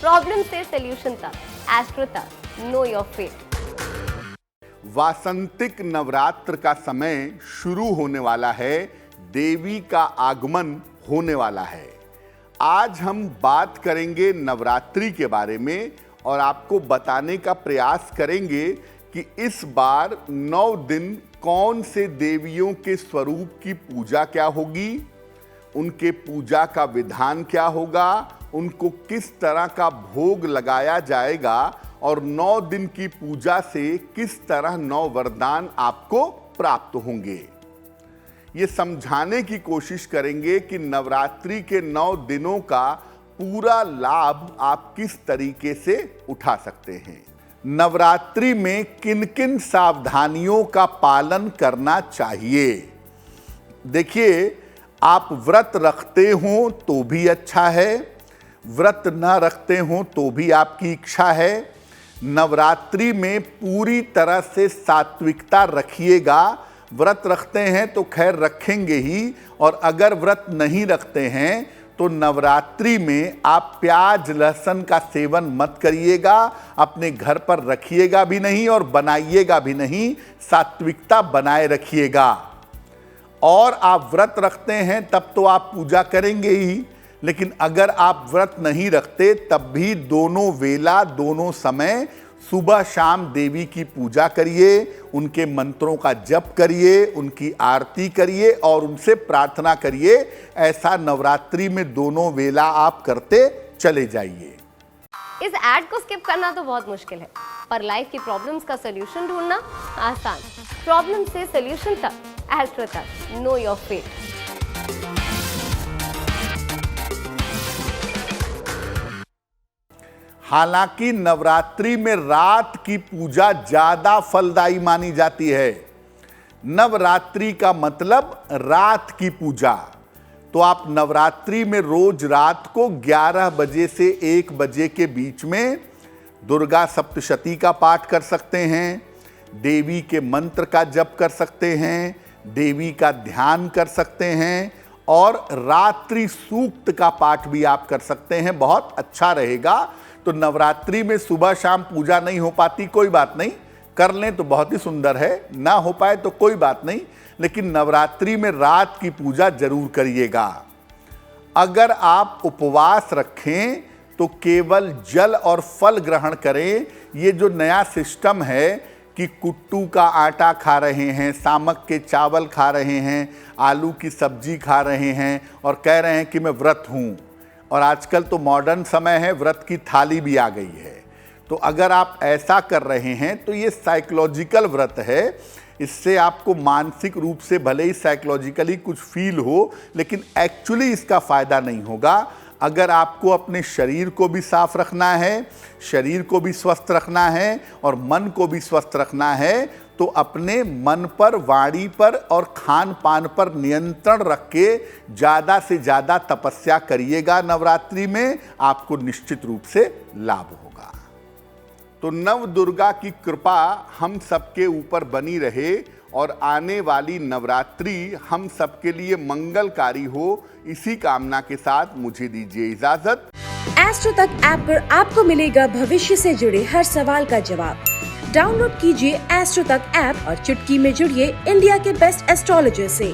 Problem से solution तक, astro तक, नो योर फेट। वासंतिक नवरात्र का समय शुरू होने वाला है, देवी का आगमन होने वाला है। आज हम बात करेंगे नवरात्रि के बारे में और आपको बताने का प्रयास करेंगे कि इस बार 9 दिन कौन से देवियों के स्वरूप की पूजा क्या होगी, उनके पूजा का विधान क्या होगा, उनको किस तरह का भोग लगाया जाएगा और 9 दिन की पूजा से किस तरह 9 वरदान आपको प्राप्त होंगे। ये समझाने की कोशिश करेंगे कि नवरात्रि के 9 दिनों का पूरा लाभ आप किस तरीके से उठा सकते हैं। नवरात्रि में किन किन सावधानियों का पालन करना चाहिए। देखिए, आप व्रत रखते हो तो भी अच्छा है, व्रत न रखते हो तो भी आपकी इच्छा है। नवरात्रि में पूरी तरह से सात्विकता रखिएगा। व्रत रखते हैं तो खैर रखेंगे ही, और अगर व्रत नहीं रखते हैं तो नवरात्रि में आप प्याज लहसुन का सेवन मत करिएगा, अपने घर पर रखिएगा भी नहीं और बनाइएगा भी नहीं, सात्विकता बनाए रखिएगा। और आप व्रत रखते हैं तब तो आप पूजा करेंगे ही, लेकिन अगर आप व्रत नहीं रखते तब भी दोनों वेला, दोनों समय, सुबह शाम देवी की पूजा करिए, उनके मंत्रों का जप करिए, उनकी आरती करिए और उनसे प्रार्थना करिए। ऐसा नवरात्रि में दोनों वेला आप करते चले जाइए। इस ऐड को स्किप करना तो बहुत मुश्किल है, पर लाइफ की प्रॉब्लम्स का सोल्यूशन ढूंढना आसान। प्रॉब्लम से सोल्यूशन तक, एस्ट्रो तक, नो योर फेट। हालांकि नवरात्रि में रात की पूजा ज्यादा फलदायी मानी जाती है। नवरात्रि का मतलब रात की पूजा। तो आप नवरात्रि में रोज रात को 11 बजे से 1 बजे के बीच में दुर्गा सप्तशती का पाठ कर सकते हैं, देवी के मंत्र का जप कर सकते हैं, देवी का ध्यान कर सकते हैं और रात्रि सूक्त का पाठ भी आप कर सकते हैं। बहुत अच्छा रहेगा। तो नवरात्रि में सुबह शाम पूजा नहीं हो पाती, कोई बात नहीं, कर लें तो बहुत ही सुंदर है, ना हो पाए तो कोई बात नहीं, लेकिन नवरात्रि में रात की पूजा जरूर करिएगा। अगर आप उपवास रखें तो केवल जल और फल ग्रहण करें। ये जो नया सिस्टम है कि कुट्टू का आटा खा रहे हैं, सामक के चावल खा रहे हैं, आलू की सब्जी खा रहे हैं और कह रहे हैं कि मैं व्रत हूँ, और आजकल तो मॉडर्न समय है, व्रत की थाली भी आ गई है। तो अगर आप ऐसा कर रहे हैं तो ये साइकोलॉजिकल व्रत है। इससे आपको मानसिक रूप से भले ही साइकोलॉजिकली कुछ फील हो, लेकिन एक्चुअली इसका फ़ायदा नहीं होगा। अगर आपको अपने शरीर को भी साफ रखना है, शरीर को भी स्वस्थ रखना है और मन को भी स्वस्थ रखना है, तो अपने मन पर, वाणी पर और खान पान पर नियंत्रण रख के ज़्यादा से ज़्यादा तपस्या करिएगा। नवरात्रि में आपको निश्चित रूप से लाभ होगा। तो नव दुर्गा की कृपा हम सबके ऊपर बनी रहे और आने वाली नवरात्रि हम सबके लिए मंगलकारी हो, इसी कामना के साथ मुझे दीजिए इजाजत। एस्ट्रो तक ऐप पर आपको मिलेगा भविष्य से जुड़े हर सवाल का जवाब। डाउनलोड कीजिए एस्ट्रो तक ऐप और चुटकी में जुड़िए इंडिया के बेस्ट एस्ट्रोलॉजर से।